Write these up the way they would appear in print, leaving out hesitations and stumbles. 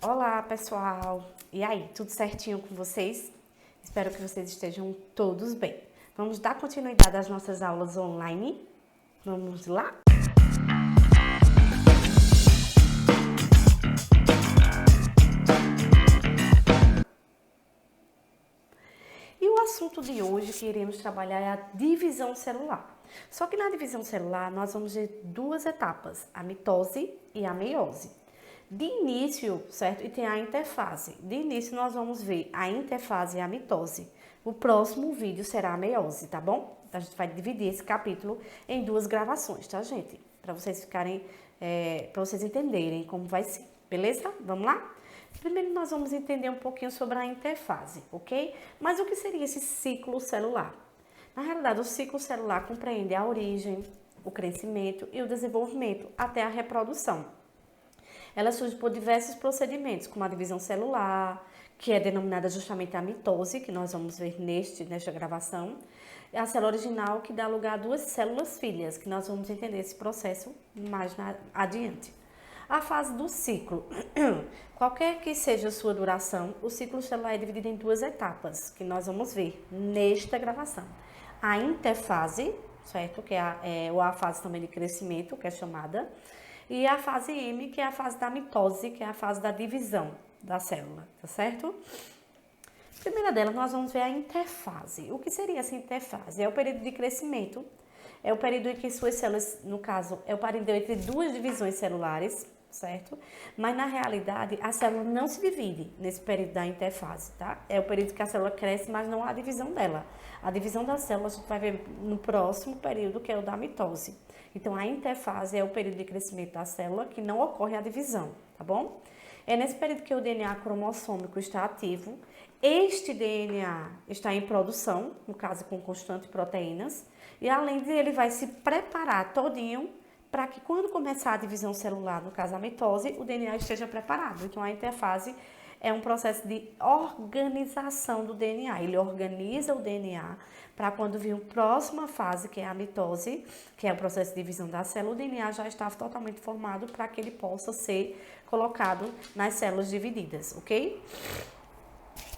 Olá, pessoal! E aí, tudo certinho com vocês? Espero que vocês estejam todos bem. Vamos dar continuidade às nossas aulas online? Vamos lá? E o assunto de hoje que iremos trabalhar é a divisão celular. Só que na divisão celular nós vamos ver duas etapas, a mitose e a meiose. De início, certo? E tem a interfase. De início nós vamos ver a interfase e a mitose. O próximo vídeo será a meiose, tá bom? Então a gente vai dividir esse capítulo em duas gravações, tá, gente? Para vocês ficarem, para vocês entenderem como vai ser, beleza? Vamos lá? Primeiro nós vamos entender um pouquinho sobre a interfase, ok? Mas o que seria esse ciclo celular? Na realidade, o ciclo celular compreende a origem, o crescimento e o desenvolvimento até a reprodução. Ela surge por diversos procedimentos, como a divisão celular, que é denominada justamente a mitose, que nós vamos ver nesta gravação, e a célula original, que dá lugar a duas células filhas, que nós vamos entender esse processo mais adiante. A fase do ciclo. Qualquer que seja a sua duração, o ciclo celular é dividido em duas etapas, que nós vamos ver nesta gravação. A interfase, certo? Que ou a fase também de crescimento, que é chamada, e a fase M, que é a fase da mitose, que é a fase da divisão da célula, tá certo? Primeira dela, nós vamos ver a interfase. O que seria essa interfase? É o período de crescimento, é o período em que suas células, no caso, é o período entre duas divisões celulares, certo? Mas na realidade, a célula não se divide nesse período da interfase, tá? É o período que a célula cresce, mas não há divisão dela. A divisão da célula a gente vai ver no próximo período, que é o da mitose. Então, a interfase é o período de crescimento da célula que não ocorre a divisão, tá bom? É nesse período que o DNA cromossômico está ativo. Este DNA está em produção, no caso com constante proteínas, e além de ele vai se preparar todinho para que quando começar a divisão celular, no caso a mitose, o DNA esteja preparado. Então, a interfase é um processo de organização do DNA. Ele organiza o DNA para quando vir a próxima fase, que é a mitose, que é o processo de divisão da célula, o DNA já está totalmente formado para que ele possa ser colocado nas células divididas, ok?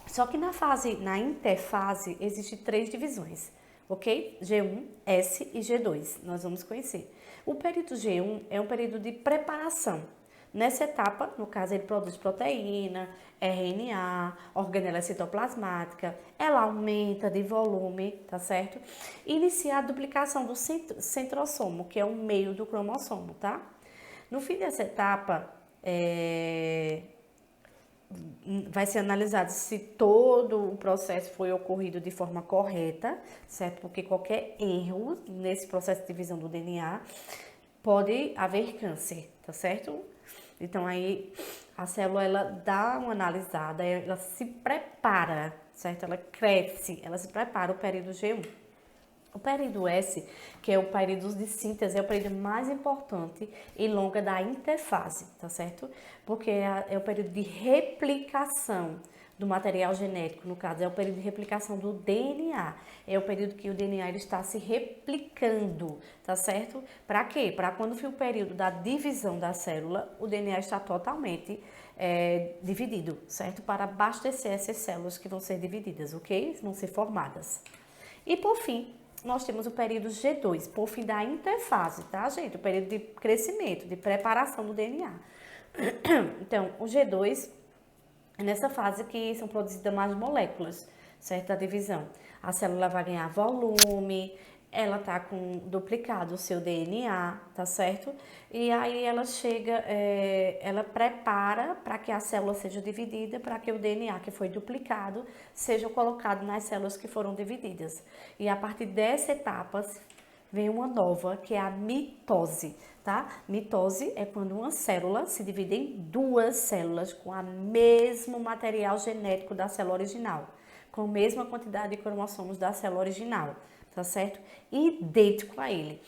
Só que na interfase, existem três divisões, ok? G1, S e G2, nós vamos conhecer. O período G1 é um período de preparação. Nessa etapa, no caso, ele produz proteína, RNA, organela citoplasmática, ela aumenta de volume, tá certo? Inicia a duplicação do centrossomo, que é o meio do cromossomo, tá? No fim dessa etapa, vai ser analisado se todo o processo foi ocorrido de forma correta, certo? Porque qualquer erro nesse processo de divisão do DNA pode haver câncer, tá certo? Então, aí, a célula, ela dá uma analisada, ela se prepara, certo? Ela cresce, ela se prepara o período G1. O período S, que é o período de síntese, é o período mais importante e longa da interfase, tá certo? Porque é o período de replicação do material genético, no caso, é o período de replicação do DNA. É o período que o DNA ele está se replicando, tá certo? Para quê? Para quando for o período da divisão da célula, o DNA está totalmente dividido, certo? Para abastecer essas células que vão ser divididas, ok? Vão ser formadas. E por fim, nós temos o período G2, por fim da interfase, tá, gente? O período de crescimento, de preparação do DNA. Então, o G2 é nessa fase que são produzidas mais moléculas, certo? A divisão. A célula vai ganhar volume, ela tá com duplicado o seu DNA, tá certo? E aí ela chega, ela prepara para que a célula seja dividida, para que o DNA que foi duplicado seja colocado nas células que foram divididas. E a partir dessa etapa vem uma nova, que é a mitose, tá? Mitose é quando uma célula se divide em duas células com o mesmo material genético da célula original, com a mesma quantidade de cromossomos da célula original, tá certo? Idêntico a ele.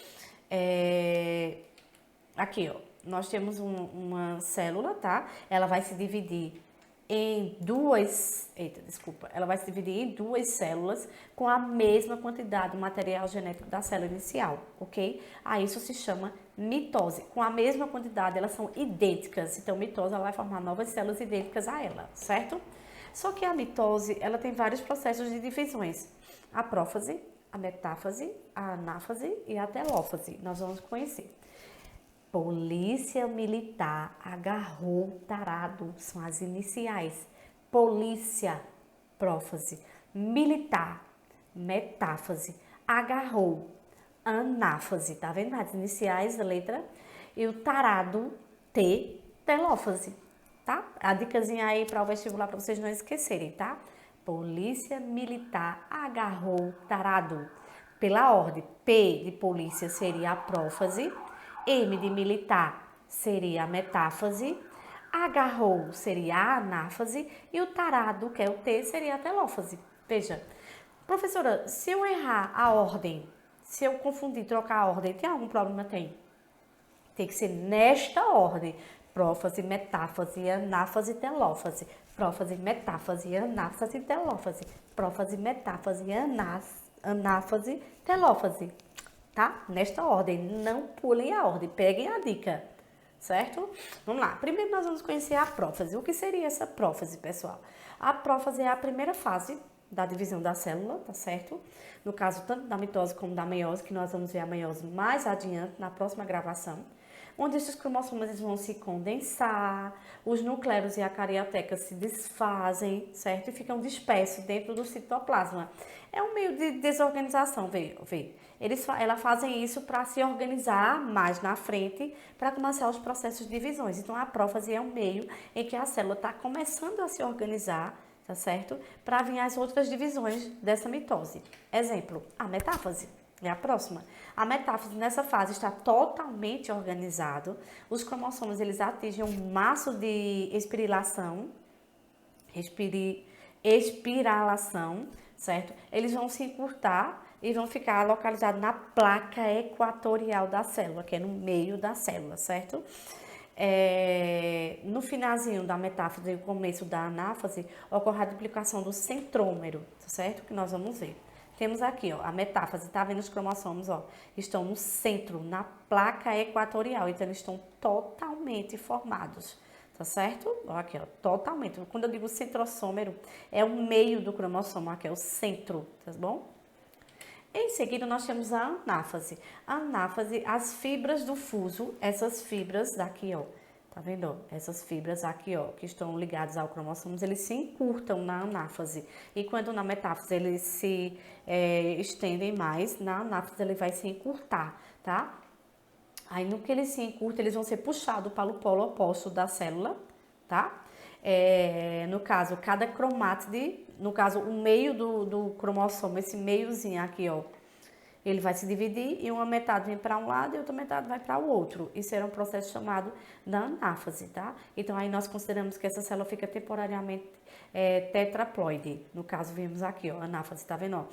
Aqui, ó, nós temos uma célula, tá? Ela vai se dividir em duas, ela vai se dividir em duas células com a mesma quantidade de material genético da célula inicial, ok? Aí isso se chama mitose. Com a mesma quantidade, elas são idênticas, então mitose ela vai formar novas células idênticas a ela, certo? Só que a mitose, ela tem vários processos de divisões. A prófase, a metáfase, a anáfase e a telófase. Nós vamos conhecer. Polícia Militar agarrou tarado, são as iniciais. Polícia, prófase. Militar, metáfase. Agarrou, anáfase. Tá vendo? As iniciais da letra. E o tarado, T, telófase. Tá? A dicasinha aí para o vestibular para vocês não esquecerem, tá? Polícia Militar agarrou tarado. Pela ordem, P de polícia seria a prófase. M de militar seria a metáfase, agarrou seria a anáfase e o tarado, que é o T, seria a telófase. Veja, professora, se eu errar a ordem, se eu confundir, trocar a ordem, tem algum problema? Tem. Tem que ser nesta ordem. Prófase, metáfase, anáfase, telófase. Prófase, metáfase, anáfase, telófase. Prófase, metáfase, anáfase, telófase. Tá? Nesta ordem, não pulem a ordem, peguem a dica, certo? Vamos lá, primeiro nós vamos conhecer a prófase. O que seria essa prófase, pessoal? A prófase é a primeira fase da divisão da célula, tá certo? No caso, tanto da mitose como da meiose, que nós vamos ver a meiose mais adiante, na próxima gravação, onde esses cromossomos eles vão se condensar, os núcleos e a carioteca se desfazem, certo? E ficam dispersos dentro do citoplasma. É um meio de desorganização, vê. Elas fazem isso para se organizar mais na frente, para começar os processos de divisões. Então, a prófase é um meio em que a célula está começando a se organizar, tá certo? Para vir as outras divisões dessa mitose. Exemplo, a metáfase. É a próxima. A metáfase nessa fase está totalmente organizado. Os cromossomos eles atingem um maço de espiralação, certo? Eles vão se encurtar e vão ficar localizados na placa equatorial da célula, que é no meio da célula, certo? No finalzinho da metáfase e no começo da anáfase, ocorre a duplicação do centrômero, certo? Que nós vamos ver. Temos aqui, ó, a metáfase, tá vendo os cromossomos, ó? Estão no centro, na placa equatorial, então eles estão totalmente formados, tá certo? Ó, aqui, ó, totalmente. Quando eu digo centrosômero, é o meio do cromossomo, aqui é o centro, tá bom? Em seguida, nós temos a anáfase. A anáfase, as fibras do fuso, essas fibras daqui, ó, tá vendo? Essas fibras aqui, ó, que estão ligadas ao cromossomos, eles se encurtam na anáfase. E quando na metáfase eles se estendem mais, na anáfase ele vai se encurtar, tá? Aí no que eles se encurtam, eles vão ser puxados para o polo oposto da célula, tá? No caso, cada cromátide, no caso, o meio do cromossomo, esse meiozinho aqui, ó, ele vai se dividir e uma metade vem para um lado e outra metade vai para o outro. Isso era um processo chamado da anáfase, tá? Então, aí nós consideramos que essa célula fica temporariamente tetraploide. No caso, vimos aqui, ó, a anáfase, tá vendo? Ó?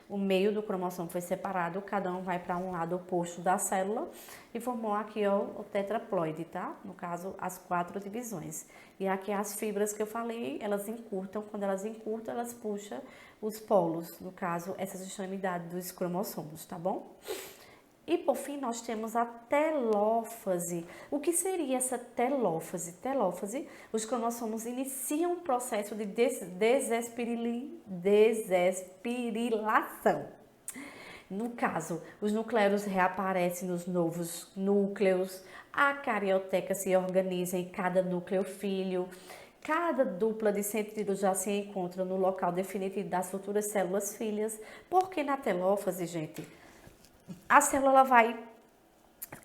O meio do cromossomo foi separado, cada um vai para um lado oposto da célula e formou aqui, ó, o tetraploide, tá? No caso, as 4 divisões. E aqui as fibras que eu falei, elas encurtam, quando elas encurtam, elas puxam os polos, no caso, essas extremidades dos cromossomos, tá bom? E por fim, nós temos a telófase. O que seria essa telófase? Telófase, os cromossomos iniciam um processo de desespirilação. No caso, os núcleos reaparecem nos novos núcleos, a carioteca se organiza em cada núcleo filho, cada dupla de sentido já se encontra no local definitivo das futuras células filhas, porque na telófase, gente, a célula vai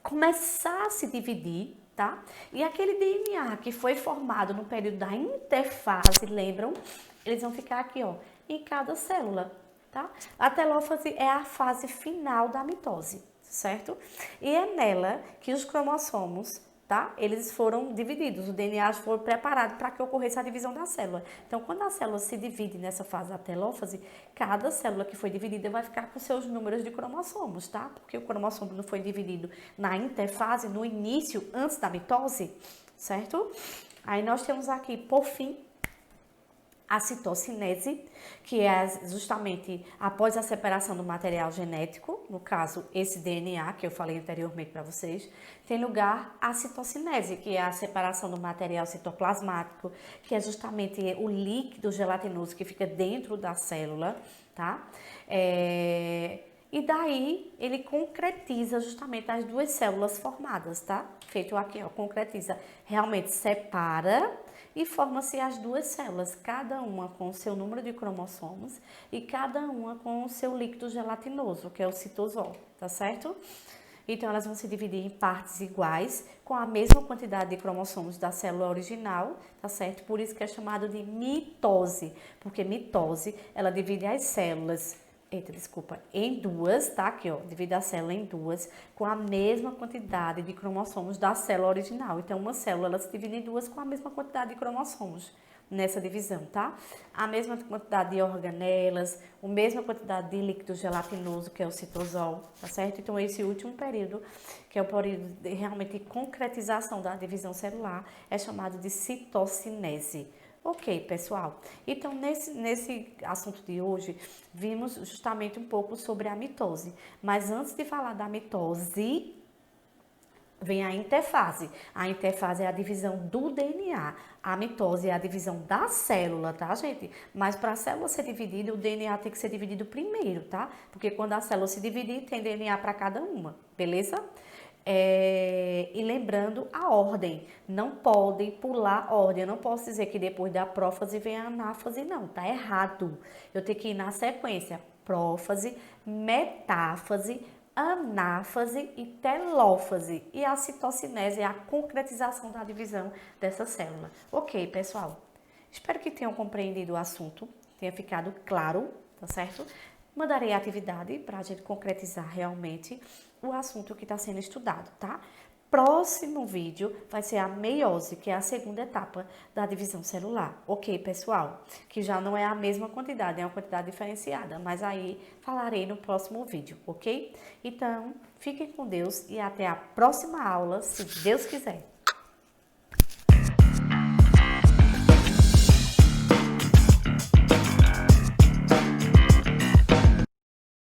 começar a se dividir, tá? E aquele DNA que foi formado no período da interfase, lembram? Eles vão ficar aqui, ó, em cada célula, tá? A telófase é a fase final da mitose, certo? E é nela que os cromossomos, tá? Eles foram divididos, o DNA foi preparado para que ocorresse a divisão da célula. Então, quando a célula se divide nessa fase da telófase, cada célula que foi dividida vai ficar com seus números de cromossomos, tá? Porque o cromossomo não foi dividido na interfase, no início, antes da mitose, certo? Aí nós temos aqui, por fim, a citocinese, que é justamente após a separação do material genético, no caso esse DNA que eu falei anteriormente para vocês, tem lugar a citocinese, que é a separação do material citoplasmático, que é justamente o líquido gelatinoso que fica dentro da célula, tá? E daí ele concretiza justamente as duas células formadas, tá? Feito aqui, ó, concretiza, realmente separa e forma-se as duas células, cada uma com o seu número de cromossomos e cada uma com o seu líquido gelatinoso, que é o citosol, tá certo? Então, elas vão se dividir em partes iguais, com a mesma quantidade de cromossomos da célula original, tá certo? Por isso que é chamado de mitose, porque mitose, ela divide as células, em duas, tá? Aqui, ó, divide a célula em duas, com a mesma quantidade de cromossomos da célula original. Então, uma célula, ela se divide em duas com a mesma quantidade de cromossomos nessa divisão, tá? A mesma quantidade de organelas, a mesma quantidade de líquido gelatinoso, que é o citosol, tá certo? Então, esse último período, que é o período de realmente concretização da divisão celular, é chamado de citocinese. Ok, pessoal. Então, nesse assunto de hoje, vimos justamente um pouco sobre a mitose. Mas antes de falar da mitose, vem a interfase. A interfase é a divisão do DNA. A mitose é a divisão da célula, tá, gente? Mas para a célula ser dividida, o DNA tem que ser dividido primeiro, tá? Porque quando a célula se dividir, tem DNA para cada uma, beleza? E lembrando a ordem, não podem pular ordem. Eu não posso dizer que depois da prófase vem a anáfase, não, tá errado. Eu tenho que ir na sequência: prófase, metáfase, anáfase e telófase. E a citocinese é a concretização da divisão dessa célula. Ok, pessoal? Espero que tenham compreendido o assunto, tenha ficado claro, tá certo? Mandarei a atividade para a gente concretizar realmente o assunto que está sendo estudado, tá? Próximo vídeo vai ser a meiose, que é a segunda etapa da divisão celular. Ok, pessoal? Que já não é a mesma quantidade, é uma quantidade diferenciada, mas aí falarei no próximo vídeo, ok? Então, fiquem com Deus e até a próxima aula, se Deus quiser.